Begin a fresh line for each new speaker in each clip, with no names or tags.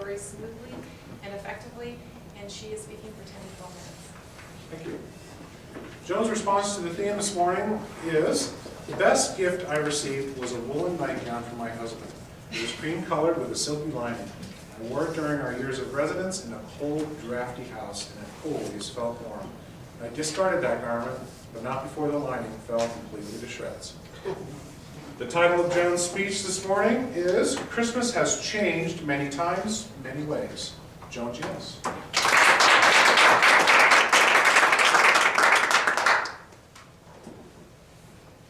very smoothly and effectively, and she is speaking for 10 to 12 minutes.
Thank you. Joan's response to the theme this morning is, the best gift I received was a woolen nightgown from my husband. It was cream colored with a silky lining. I wore it during our years of residence in a cold, drafty house, and it always felt warm. I discarded that garment, but not before the lining fell completely to shreds. The title of Joan's speech this morning is, Christmas has changed many times, many ways. Joan Giles.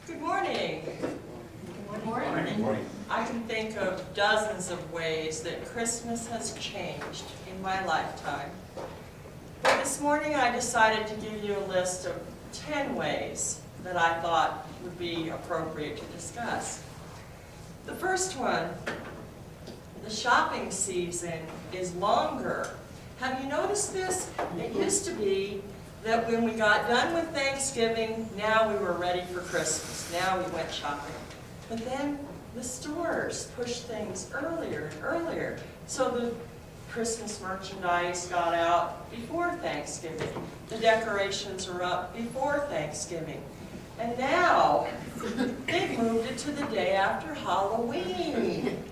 Good morning. Good morning.
Good morning.
I can think of dozens of ways that Christmas has changed in my lifetime. But this morning I decided to give you a list of 10 ways that I thought would be appropriate to discuss. The first one, the shopping season is longer. Have you noticed this? It used to be that when we got done with Thanksgiving, now we were ready for Christmas. Now we went shopping. But then the stores pushed things earlier and earlier. So the Christmas merchandise got out before Thanksgiving. The decorations are up before Thanksgiving. And now they've moved it to the day after Halloween.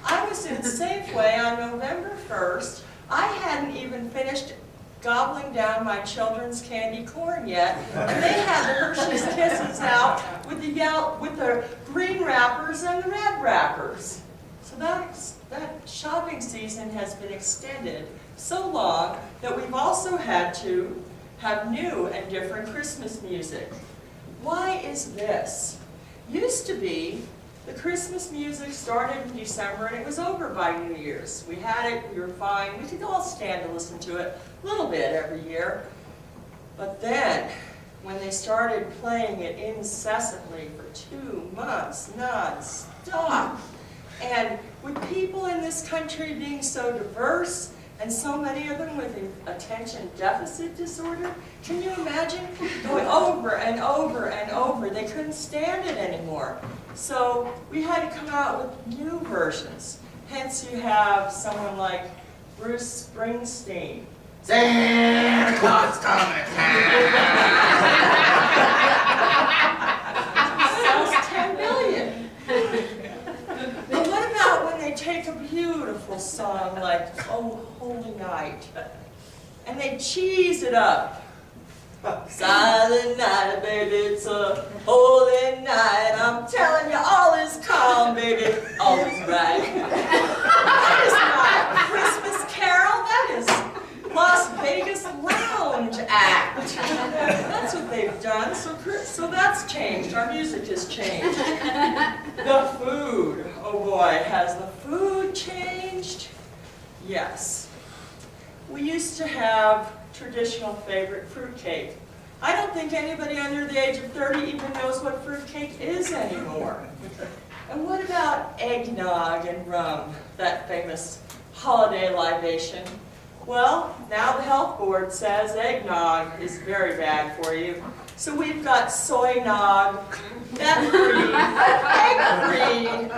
I was in Safeway on November 1st. I hadn't even finished gobbling down my children's candy corn yet, and they had the Hershey's Kisses out with the green wrappers and the red wrappers. So that shopping season has been extended so long that we've also had to have new and different Christmas music. Why is this? Used to be the Christmas music started in December and it was over by New Year's. We had it, we were fine, we could all stand to listen to it a little bit every year. But then, when they started playing it incessantly for 2 months, non-stop, and with people in this country being so diverse, and so many of them with attention deficit disorder, can you imagine going over and over and over? They couldn't stand it anymore. So we had to come out with new versions. Hence you have someone like Bruce Springsteen.
Santa Claus coming.
Sells 10 million. But what about when they take a beautiful song like Oh Holy Night and they cheese it up? Silent night, baby, it's a holy night. I'm telling you, all is calm, baby, all is right. That is not a Christmas carol, that is Las Vegas Lounge Act. That's what they've done, so that's changed. Our music has changed. The food, oh boy, has the food changed? Yes. We used to have traditional favorite fruitcake. I don't think anybody under the age of 30 even knows what fruitcake is anymore. And what about eggnog and rum, that famous holiday libation? Well, now the health board says eggnog is very bad for you. So we've got soy nog, egg-free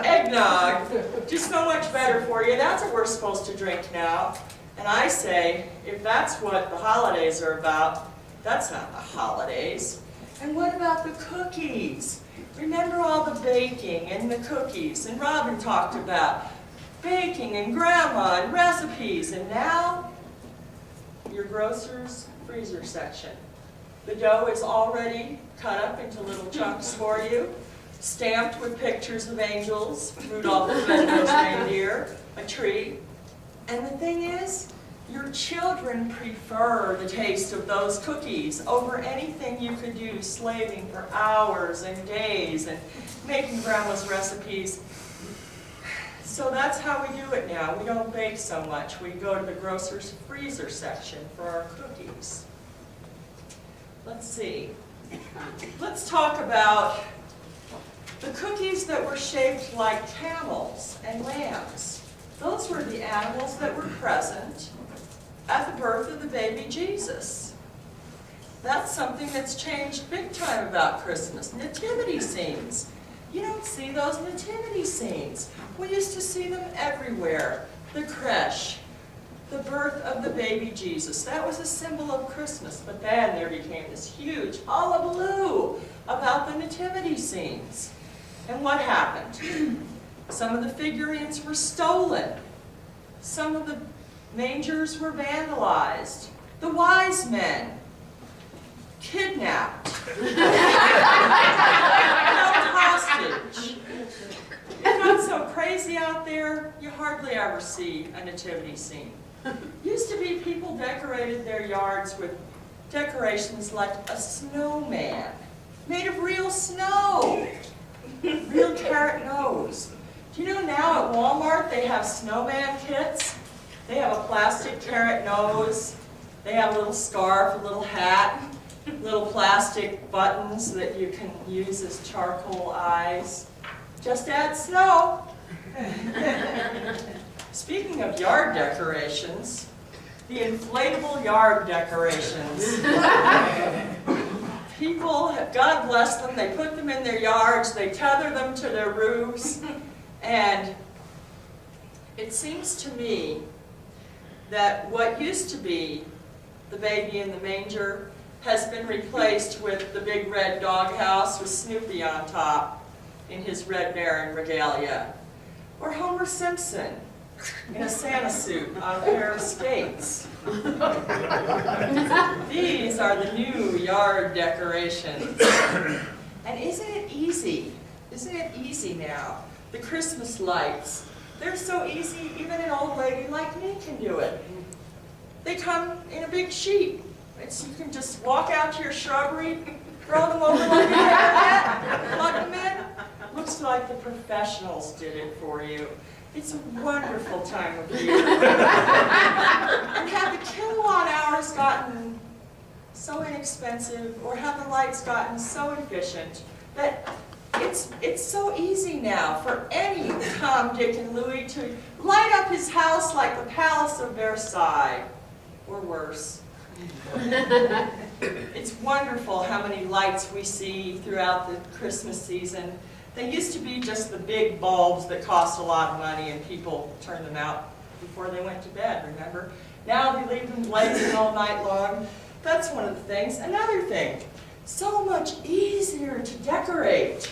eggnog, just so much better for you. That's what we're supposed to drink now. And I say, if that's what the holidays are about, that's not the holidays. And what about the cookies? Remember all the baking and the cookies, and Robin talked about baking and grandma and recipes, and now your grocer's freezer section. The dough is already cut up into little chunks for you, stamped with pictures of angels, Rudolph the Red-Nosed Reindeer, a tree. And the thing is, your children prefer the taste of those cookies over anything you could do, slaving for hours and days and making grandma's recipes. So that's how we do it now. We don't bake so much. We go to the grocer's freezer section for our cookies. Let's see. Let's talk about the cookies that were shaped like camels and lambs. Those were the animals that were present at the birth of the baby Jesus. That's something that's changed big time about Christmas. Nativity scenes. You don't see those nativity scenes. We used to see them everywhere. The creche, the birth of the baby Jesus. That was a symbol of Christmas, but then there became this huge hullabaloo about the nativity scenes. And what happened? Some of the figurines were stolen. Some of the mangers were vandalized. The wise men kidnapped, held hostage. It got so crazy out there, you hardly ever see a nativity scene. Used to be people decorated their yards with decorations like a snowman, made of real snow, real carrot nose. Do you know now at Walmart they have snowman kits? They have a plastic carrot nose, they have a little scarf, a little hat, little plastic buttons that you can use as charcoal eyes. Just add snow. Speaking of yard decorations, the inflatable yard decorations. People, God bless them, they put them in their yards, they tether them to their roofs, and it seems to me that what used to be the baby in the manger has been replaced with the big red doghouse with Snoopy on top in his Red Baron regalia, or Homer Simpson in a Santa suit on a pair of skates. These are the new yard decorations. And isn't it easy? Isn't it easy now? The Christmas lights, they're so easy, even an old lady like me can do it. They come in a big sheet. You can just walk out to your shrubbery, throw them over like a hairnet, plug them in. Looks like the professionals did it for you. It's a wonderful time of year. And have the kilowatt hours gotten so inexpensive, or have the lights gotten so efficient, that it's so easy now for any Tom, Dick, and Louie to light up his house like the Palace of Versailles, or worse. It's wonderful how many lights we see throughout the Christmas season. They used to be just the big bulbs that cost a lot of money and people turned them out before they went to bed, remember? Now they leave them blazing all night long. That's one of the things. Another thing, so much easier to decorate.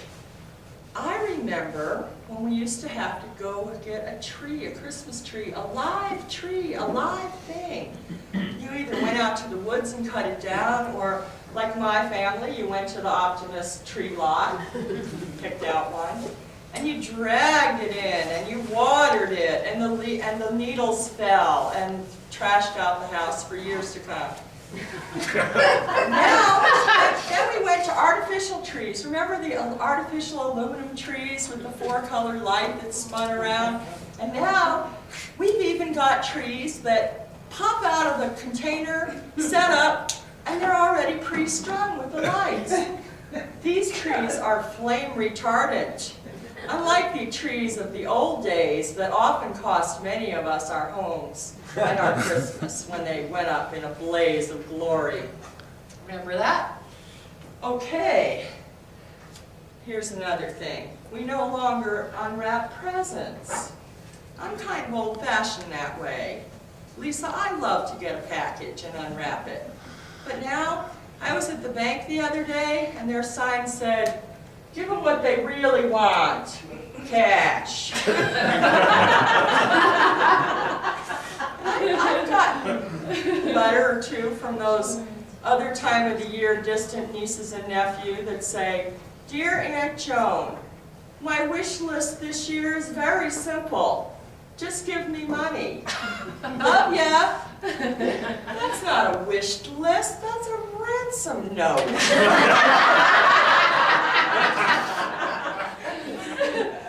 I remember when we used to have to go get a tree, a Christmas tree, a live thing. You either went out to the woods and cut it down, or like my family, you went to the Optimist tree lot, picked out one, and you dragged it in, and you watered it, and the needles fell and trashed out the house for years to come. Now, then we went to artificial trees. Remember the artificial aluminum trees with the 4-color light that spun around? And now, we've even got trees that pop out of the container, set up, and they're already pre-strung with the lights. These trees are flame retardant. Unlike the trees of the old days that often cost many of us our homes and our Christmas when they went up in a blaze of glory. Remember that? Okay. Here's another thing. We no longer unwrap presents. I'm kind of old-fashioned that way. Lisa, I love to get a package and unwrap it. But now, I was at the bank the other day and their sign said, "Give them what they really want, cash." I've gotten a letter or two from those other time of the year distant nieces and nephews that say, "Dear Aunt Joan, my wish list this year is very simple. Just give me money." Oh yeah? That's not a wish list, that's a ransom note.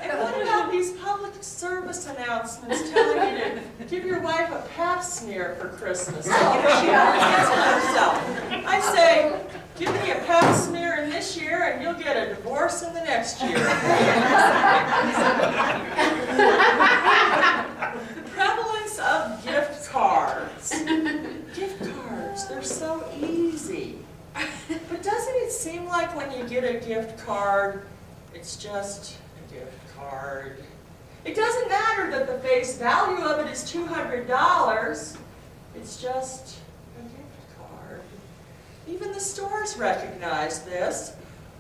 And what about these public service announcements telling you to give your wife a pap smear for Christmas? So she gets it herself. I say, give me a pap smear in this year and you'll get a divorce in the next year. The prevalence of gift cards. Gift cards, they're so easy. But doesn't it seem like when you get a gift card, it's just a gift card? It doesn't matter that the face value of it is $200. It's just a gift card. Even the stores recognize this.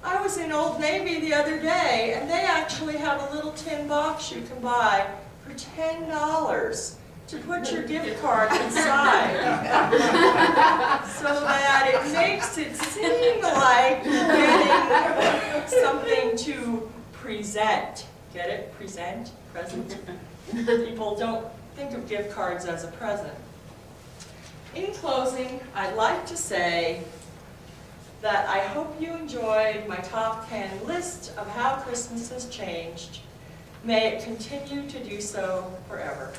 I was in Old Navy the other day, and they actually have a little tin box you can buy for $10 to put your gift card inside. So that it makes it seem like you're getting something to present. Get it? Present? Present? People don't think of gift cards as a present. In closing, I'd like to say that I hope you enjoyed my top 10 list of how Christmas has changed. May it continue to do so forever.